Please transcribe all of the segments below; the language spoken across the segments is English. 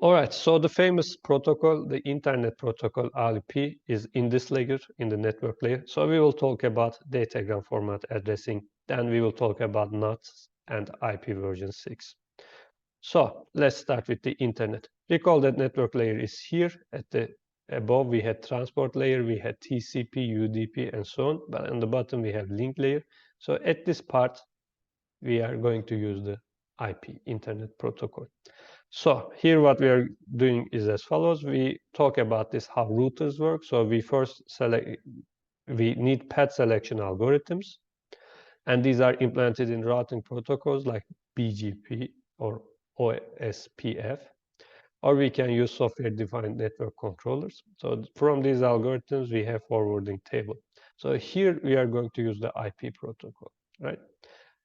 All right, so the famous protocol, the Internet Protocol IP, is in this layer, in the network layer. So we will talk about datagram format addressing, then we will talk about NATs and IP version 6. So let's start with the Internet. Recall that network layer is here. At the above, we had transport layer, we had TCP, UDP, and so on. But on the bottom, we have link layer. So at this part, we are going to use the IP, Internet Protocol. So here what we are doing is as follows. We talk about this, how routers work. So we first we need path selection algorithms. And these are implemented in routing protocols like BGP or OSPF. Or we can use software-defined network controllers. So from these algorithms, we have forwarding table. So here we are going to use the IP protocol, right?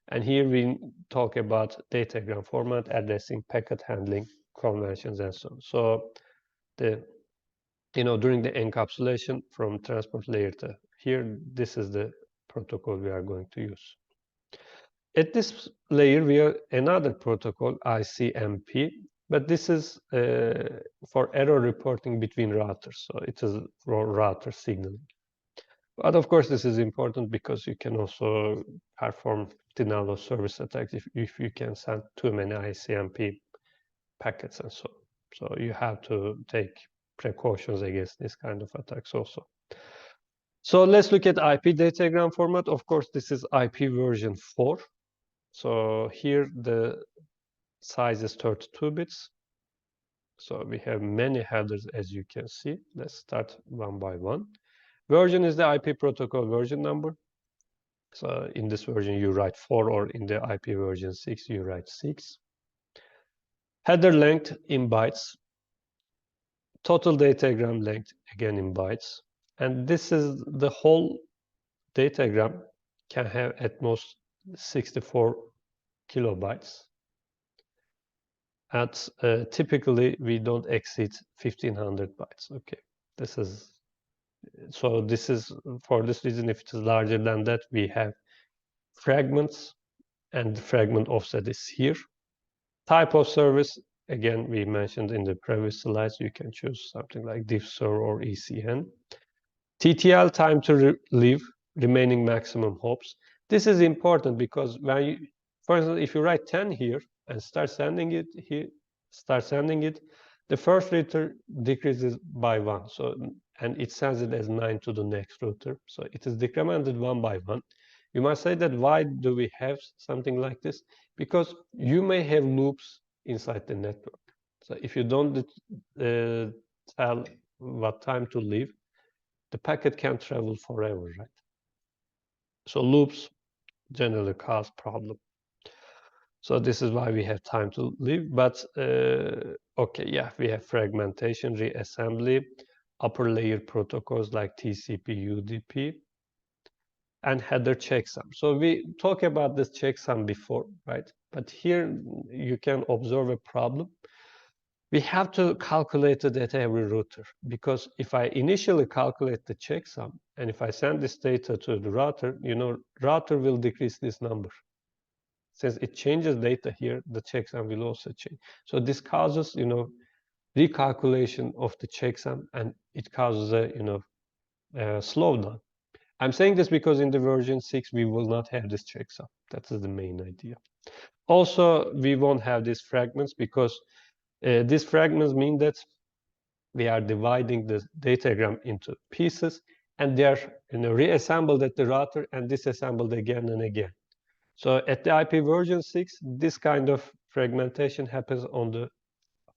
And here we talk about datagram format, addressing, packet handling, conventions, and so on. So during the encapsulation from transport layer to here, this is the protocol we are going to use. At this layer, we have another protocol, ICMP, but this is for error reporting between routers. So it is for router signaling. But of course, this is important because you can also perform denial of service attacks if you can send too many ICMP packets and so on. So you have to take precautions against this kind of attacks also. So let's look at IP datagram format. Of course, this is IP version 4. So here the size is 32 bits. So we have many headers, as you can see. Let's start one by one. Version is the IP protocol version number. So in this version, you write 4, or in the IP version 6, you write 6. Header length in bytes. Total datagram length, again in bytes. And this is the whole datagram can have at most 64 kilobytes. At typically, we don't exceed 1500 bytes. Okay, this is for this reason. If it is larger than that, we have fragments, and the fragment offset is here. Type of service, again, we mentioned in the previous slides, you can choose something like diffser or ECN. TTL, time to live, remaining maximum hops. This is important because when you, for example, if you write 10 here and start sending it, the first router decreases by 1. So, and it sends it as 9 to the next router. So it is decremented one by one. You might say that why do we have something like this? Because you may have loops inside the network. So if you don't tell what time to leave, the packet can travel forever, right? So loops generally cause problem. So this is why we have time to live. But okay, yeah, we have fragmentation, reassembly, upper layer protocols like TCP, UDP, and header checksum. So we talked about this checksum before, right? But here you can observe a problem. We have to calculate it at every router, because if I initially calculate the checksum and if I send this data to the router, router will decrease this number. Since it changes data here, the checksum will also change. So this causes, recalculation of the checksum, and it causes a, slowdown. I'm saying this because in the version 6, we will not have this checksum. That is the main idea. Also, we won't have these fragments because these fragments mean that we are dividing the datagram into pieces, and they are reassembled at the router and disassembled again and again. So at the IP version 6, this kind of fragmentation happens on the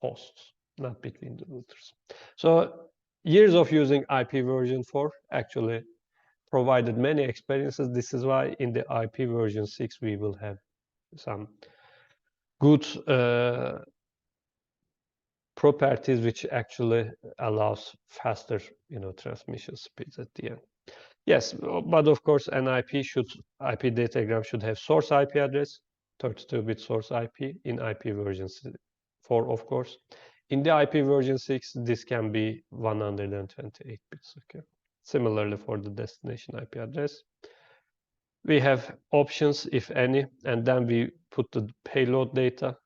hosts, not between the routers. So years of using IP version 4 actually provided many experiences. This is why in the IP version 6, we will have some good properties which actually allows faster, transmission speeds at the end. Yes, but of course, an IP datagram should have source IP address, 32-bit source IP in IP version 4, of course. In the IP version 6, this can be 128 bits. Okay. Similarly for the destination IP address. We have options, if any, and then we put the payload data.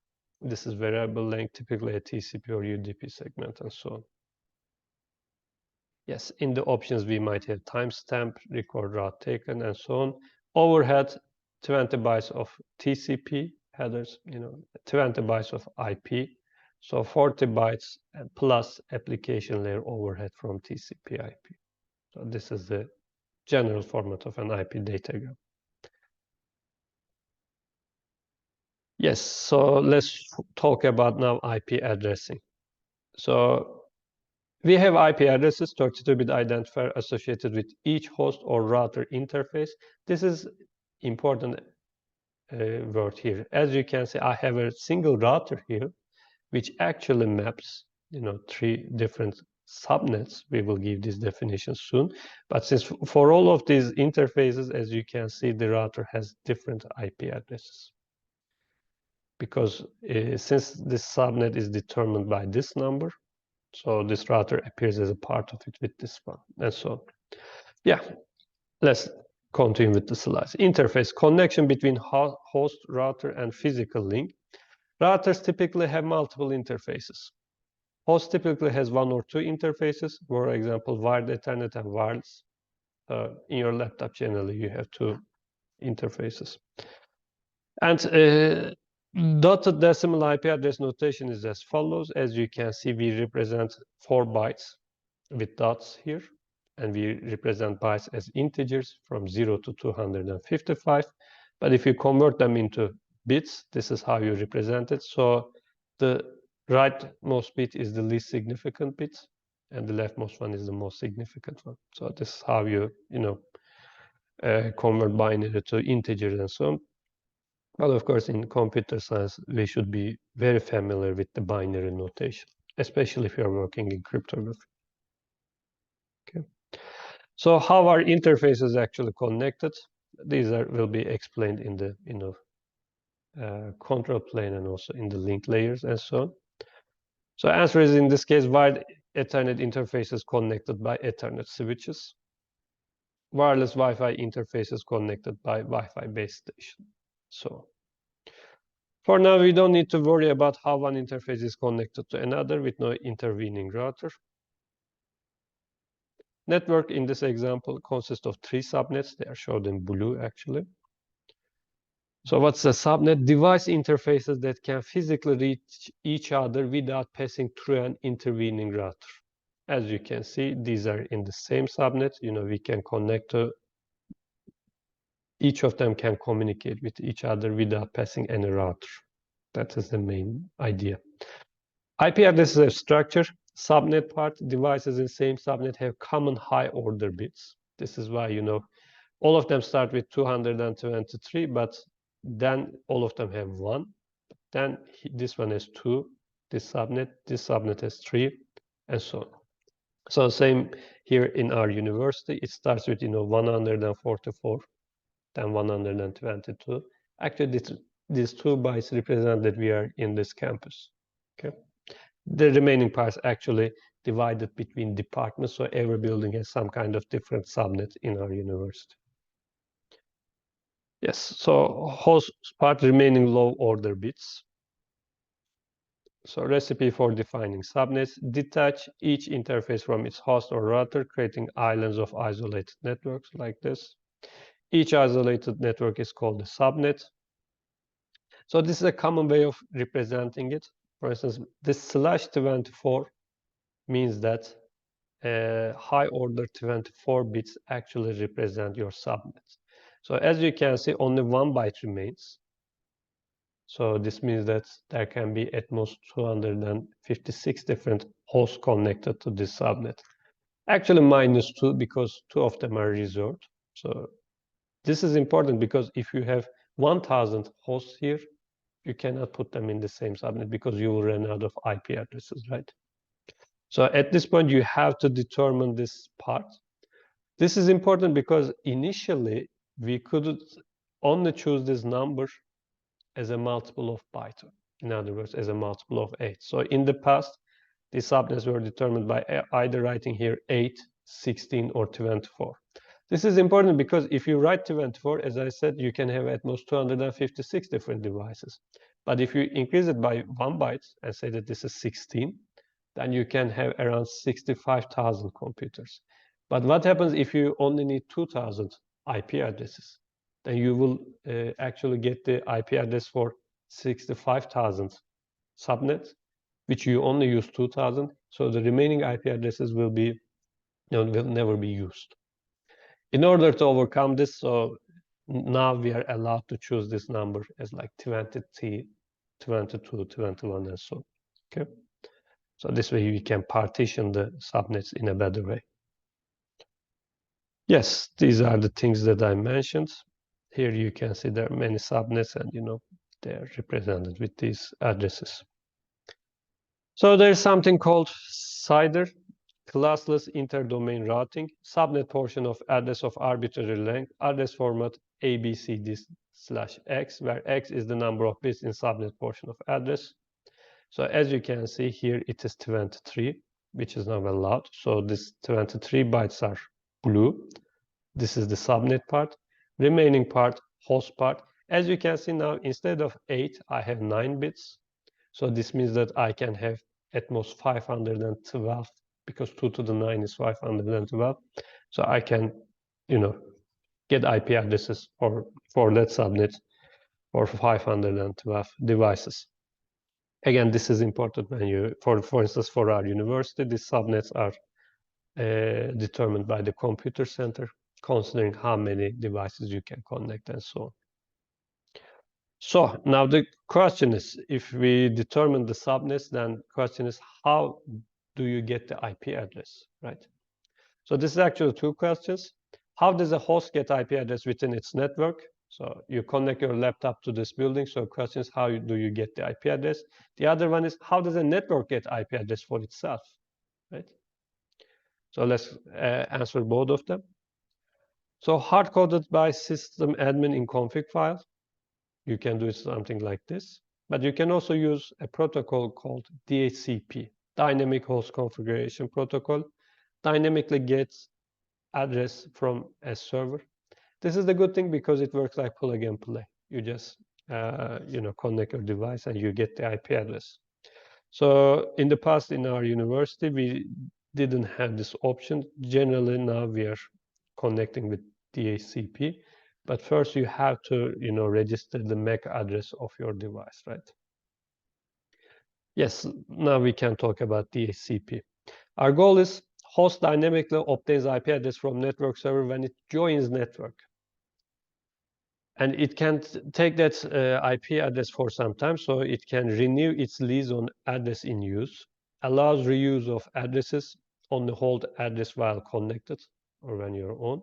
This is variable length, typically a TCP or UDP segment, and so on. Yes, in the options we might have timestamp, record route taken, and so on. Overhead, 20 bytes of TCP headers, 20 bytes of IP. So 40 bytes plus application layer overhead from TCP IP. So this is the general format of an IP datagram. Yes, so let's talk about now IP addressing. So we have IP addresses, 32-bit identifier associated with each host or router interface. This is important word here. As you can see, I have a single router here, which actually maps, 3 different subnets. We will give this definition soon. But since for all of these interfaces, as you can see, the router has different IP addresses. Because since this subnet is determined by this number, so this router appears as a part of it with this one, and so on. Yeah, let's continue with the slides. Interface, connection between host, router, and physical link. Routers typically have multiple interfaces. Host typically has 1 or 2 interfaces, for example, wired Ethernet and wireless. In your laptop, generally, you have 2 interfaces. And dotted decimal IP address notation is as follows. As you can see, we represent 4 bytes with dots here, and we represent bytes as integers from 0 to 255. But if you convert them into bits, this is how you represent it. So the rightmost bit is the least significant bit, and the leftmost one is the most significant one. So this is how you, convert binary to integers and so on. But of course, in computer science, we should be very familiar with the binary notation, especially if you're working in cryptography. Okay. So how are interfaces actually connected? These will be explained in the control plane and also in the link layers and so on. So answer is, in this case, wired Ethernet interfaces connected by Ethernet switches. Wireless Wi-Fi interfaces connected by Wi-Fi base station. So for now, we don't need to worry about how one interface is connected to another with no intervening router. Network in this example consists of 3 subnets. They are shown in blue, actually. So what's a subnet? Device interfaces that can physically reach each other without passing through an intervening router. As you can see, these are in the same subnet. We can connect to each of them, can communicate with each other without passing any router. That is the main idea. IP address is a structure. Subnet part, devices in same subnet have common high order bits. This is why, all of them start with 223, but then all of them have 1. Then this one has 2, this subnet has 3, and so on. So same here in our university. It starts with 144, then 122. Actually, these 2 bytes represent that we are in this campus. Okay. The remaining parts actually divided between departments, so every building has some kind of different subnet in our university. Yes, so host part, remaining low order bits. So recipe for defining subnets: detach each interface from its host or router, creating islands of isolated networks like this. Each isolated network is called a subnet. So this is a common way of representing it. For instance, this /24 means that high order 24 bits actually represent your subnets. So as you can see, only 1 byte remains. So this means that there can be at most 256 different hosts connected to this subnet. Actually -2, because 2 of them are reserved. So this is important because if you have 1,000 hosts here, you cannot put them in the same subnet because you will run out of IP addresses, right? So at this point, you have to determine this part. This is important because initially, we could only choose this number as a multiple of Python. In other words, as a multiple of 8. So in the past, these subnets were determined by either writing here 8, 16, or 24. This is important because if you write 24, as I said, you can have at most 256 different devices. But if you increase it by 1 byte and say that this is 16, then you can have around 65,000 computers. But what happens if you only need 2,000 IP addresses? Then you will actually get the IP address for 65,000 subnets, which you only use 2,000. So the remaining IP addresses will never be used. In order to overcome this, so now we are allowed to choose this number as like 20, 22, 21, and so on. Okay. So this way we can partition the subnets in a better way. Yes, these are the things that I mentioned. Here you can see there are many subnets, and they are represented with these addresses. So there's something called CIDR, classless interdomain routing, subnet portion of address of arbitrary length, address format ABCD/X, where X is the number of bits in subnet portion of address. So as you can see here, it is 23, which is now allowed. So this 23 bytes are blue. This is the subnet part. Remaining part, host part. As you can see now, instead of 8, I have 9 bits. So this means that I can have at most 512, because 2 to the 9 is 512. So I can, get IP addresses for that subnet for 512 devices. Again, this is important when you, for instance, for our university, these subnets are determined by the computer center, considering how many devices you can connect and so on. So now the question is, if we determine the subnets, then question is, how do you get the IP address, right? So this is actually two questions. How does a host get IP address within its network? So you connect your laptop to this building. So the question is, how do you get the IP address? The other one is, how does a network get IP address for itself, right? So let's answer both of them. So hard-coded by system admin in config file, you can do something like this. But you can also use a protocol called DHCP, Dynamic Host Configuration Protocol, dynamically gets address from a server. This is the good thing because it works like plug and play. You just connect your device and you get the IP address. So in the past in our university, we didn't have this option. Generally now we are connecting with DHCP, but first you have to register the MAC address of your device, right? Yes, now we can talk about DHCP. Our goal is host dynamically obtains IP address from network server when it joins network. And it can take that IP address for some time, so it can renew its lease on address in use, allows reuse of addresses on the hold address while connected or when you're on,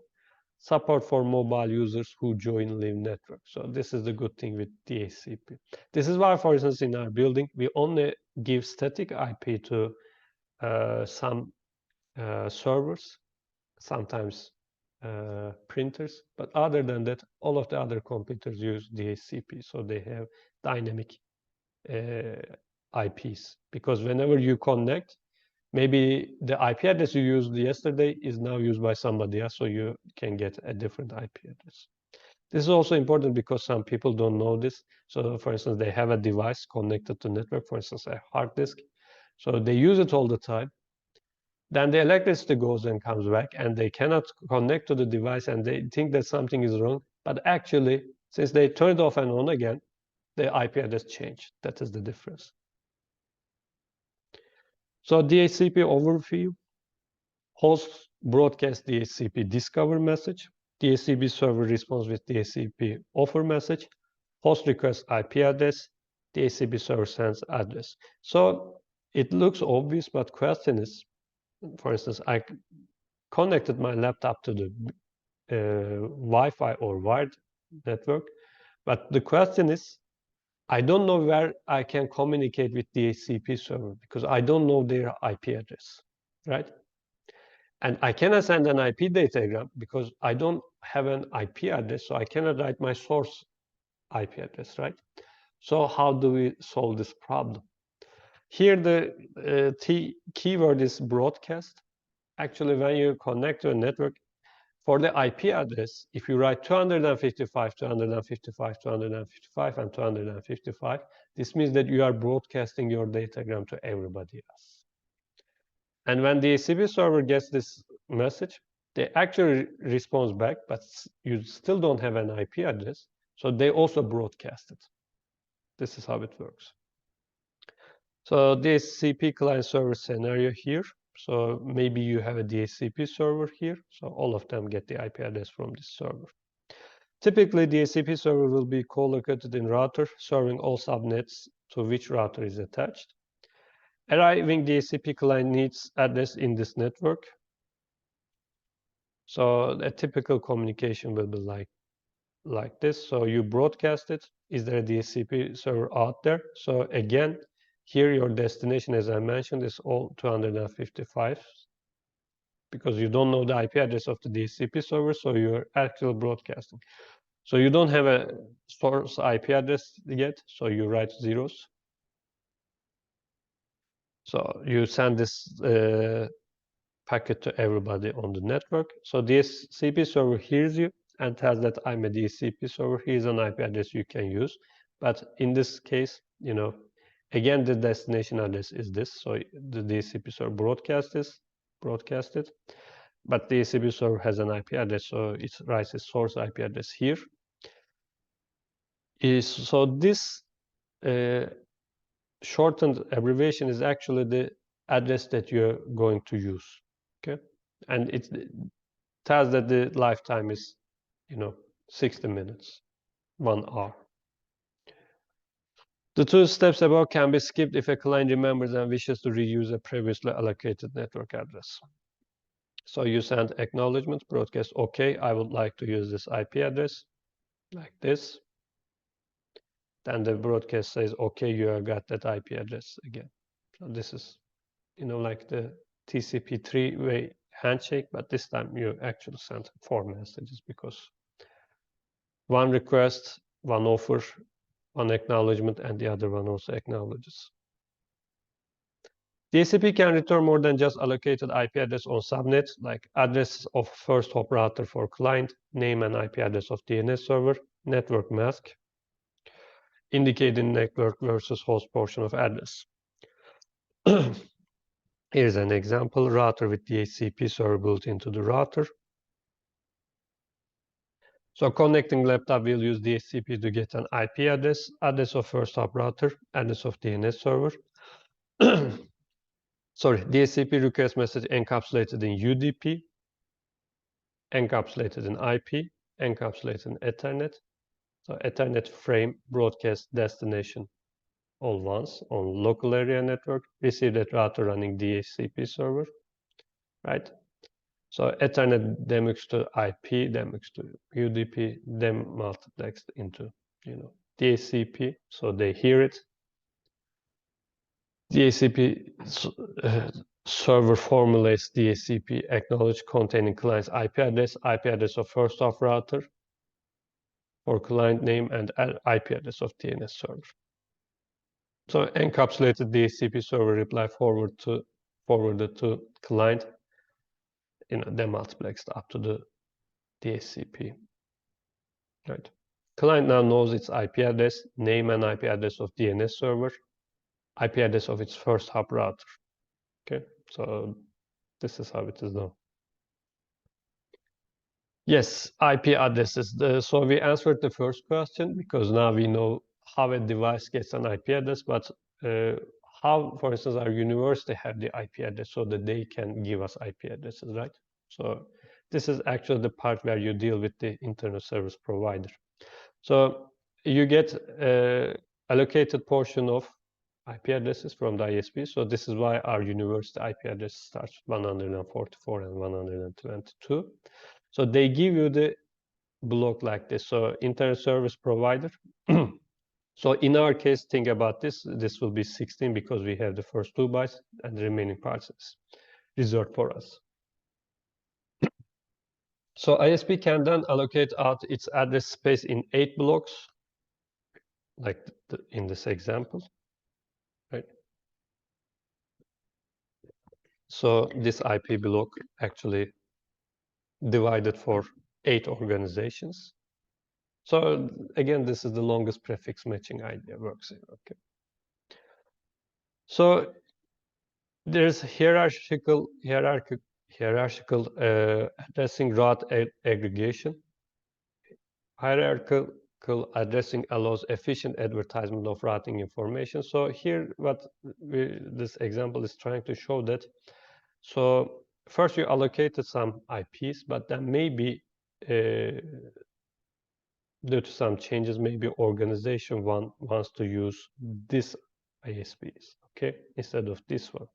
support for mobile users who join live network. So this is the good thing with DHCP. This is why, for instance, in our building, we only give static IP to some servers, sometimes printers, but other than that, all of the other computers use DHCP, so they have dynamic IPs, because whenever you connect, maybe the IP address you used yesterday is now used by somebody else, so you can get a different IP address. This is also important because some people don't know this. So for instance, they have a device connected to network, for instance, a hard disk, so they use it all the time. Then the electricity goes and comes back, and they cannot connect to the device, and they think that something is wrong. But actually, since they turned off and on again, the IP address changed. That is the difference. So DHCP overview. Host broadcast DHCP discover message. DHCP server responds with DHCP offer message. Host requests IP address. DHCP server sends address. So it looks obvious, but question is, for instance, I connected my laptop to the Wi-Fi or wired network, but the question is, I don't know where I can communicate with the DHCP server because I don't know their IP address, right? And I cannot send an IP datagram because I don't have an IP address, so I cannot write my source IP address, right? So how do we solve this problem? Here the keyword is broadcast. Actually, when you connect to a network, for the IP address, if you write 255, 255, 255, and 255, this means that you are broadcasting your datagram to everybody else. And when the DHCP server gets this message, they actually responds back, but you still don't have an IP address, so they also broadcast it. This is how it works. So DHCP client server scenario here. So maybe you have a DHCP server here. So all of them get the IP address from this server. Typically, DHCP server will be co-located in router, serving all subnets to which router is attached. Arriving DHCP client needs address in this network. So a typical communication will be like this. So you broadcast it. Is there a DHCP server out there? So again, here your destination, as I mentioned, is all 255 because you don't know the IP address of the DHCP server, so you're actually broadcasting. So you don't have a source IP address yet, so you write zeros. So you send this packet to everybody on the network. So DHCP server hears you and tells that I'm a DHCP server. Here's an IP address you can use. But in this case, again, the destination address is this. So the DHCP server broadcasted, but the DHCP server has an IP address, so it writes its source IP address here. So this shortened abbreviation is actually the address that you're going to use. Okay, and it tells that the lifetime is, 60 minutes, 1 hour. The 2 steps above can be skipped if a client remembers and wishes to reuse a previously allocated network address. So you send acknowledgement, broadcast, OK, I would like to use this IP address, like this. Then the broadcast says, OK, you have got that IP address again. So this is, like the TCP 3-way handshake, but this time you actually send 4 messages because 1 request, 1 offer, 1 acknowledgement, and the other one also acknowledges. DHCP can return more than just allocated IP address on subnets, like address of first hop router for client, name and IP address of DNS server, network mask, indicating network versus host portion of address. Here's an example, router with DHCP server built into the router. So connecting laptop will use DHCP to get an IP address, address of first hop router, address of DNS server. Sorry, DHCP request message encapsulated in UDP, encapsulated in IP, encapsulated in Ethernet. So Ethernet frame broadcast destination all once on local area network, received at router running DHCP server, right? So Ethernet demux to IP, demux to UDP, then multiplexed into, DHCP. So they hear it. DHCP server formulates DHCP acknowledge containing client's IP address of first hop router for client name, and IP address of DNS server. So encapsulated DHCP server reply forwarded to client, then multiplexed up to the DHCP. Right. Client now knows its IP address, name and IP address of DNS server, IP address of its first hop router. Okay, so this is how it is done. Yes, IP addresses. So we answered the first question because now we know how a device gets an IP address, but how, for instance, our university have the IP address so that they can give us IP addresses, right? So this is actually the part where you deal with the internet service provider. So you get allocated portion of IP addresses from the ISP. So this is why our university IP address starts 144 and 122. So they give you the block like this. So internet service provider. So in our case, think about this. This will be 16 because we have the first 2 bytes and the remaining parts is reserved for us. So ISP can then allocate out its address space in 8 blocks, like in this example, right? So this IP block actually divided for 8 organizations. So again, this is the longest prefix matching idea works in. Okay. So there's hierarchical addressing route aggregation. Hierarchical addressing allows efficient advertisement of routing information. So here, what this example is trying to show that. So first you allocated some IPs, but then maybe due to some changes, maybe organization one wants to use this ISPs, okay, instead of this one.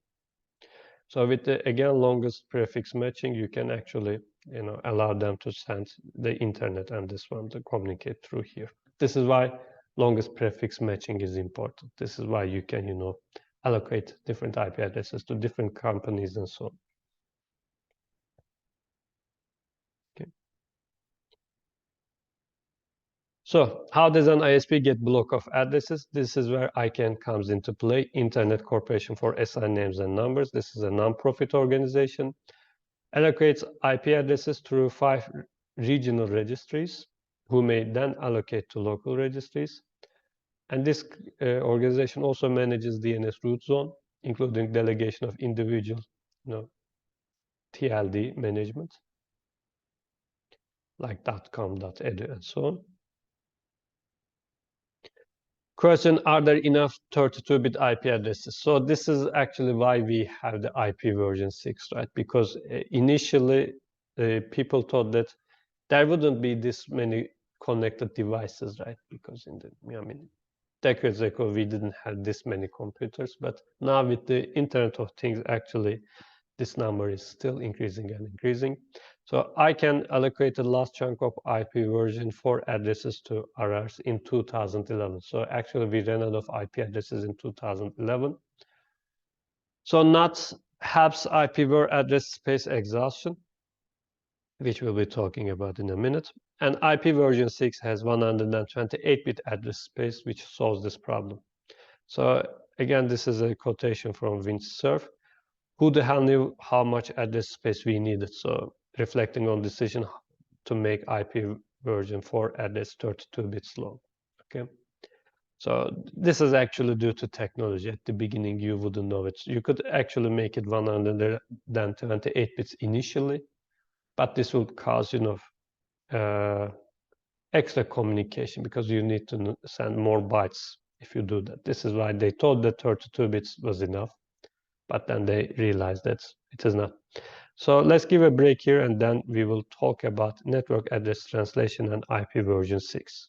So with the, again, longest prefix matching, you can actually, allow them to send the internet and this one to communicate through here. This is why longest prefix matching is important. This is why you can, allocate different IP addresses to different companies and so on. Okay. So how does an ISP get block of addresses? This is where ICANN comes into play, Internet Corporation for Assigned Names and Numbers. This is a non-profit organization. Allocates IP addresses through 5 regional registries, who may then allocate to local registries. And this organization also manages DNS root zone, including delegation of individual, TLD management, like .com, .edu, and so on. Question, are there enough 32-bit IP addresses? So this is actually why we have the IP version 6, right? Because initially, people thought that there wouldn't be this many connected devices, right? Because in the, decades ago, we didn't have this many computers, but now with the Internet of Things, actually, this number is still increasing and increasing. So I can allocate the last chunk of IP version 4 addresses to RRs in 2011. So actually, we ran out of IP addresses in 2011. So NOT helps IPv4 address space exhaustion, which we'll be talking about in a minute. And IP version 6 has 128-bit address space, which solves this problem. So again, this is a quotation from Windsurf. Who the hell knew how much address space we needed? So reflecting on decision to make IP version 4 address 32 bits long. Okay. So this is actually due to technology. At the beginning, you wouldn't know it. You could actually make it 128 bits initially, but this will cause, extra communication because you need to send more bytes if you do that. This is why they thought that 32 bits was enough, but then they realized that it is not. So let's give a break here, and then we will talk about network address translation and IP version 6.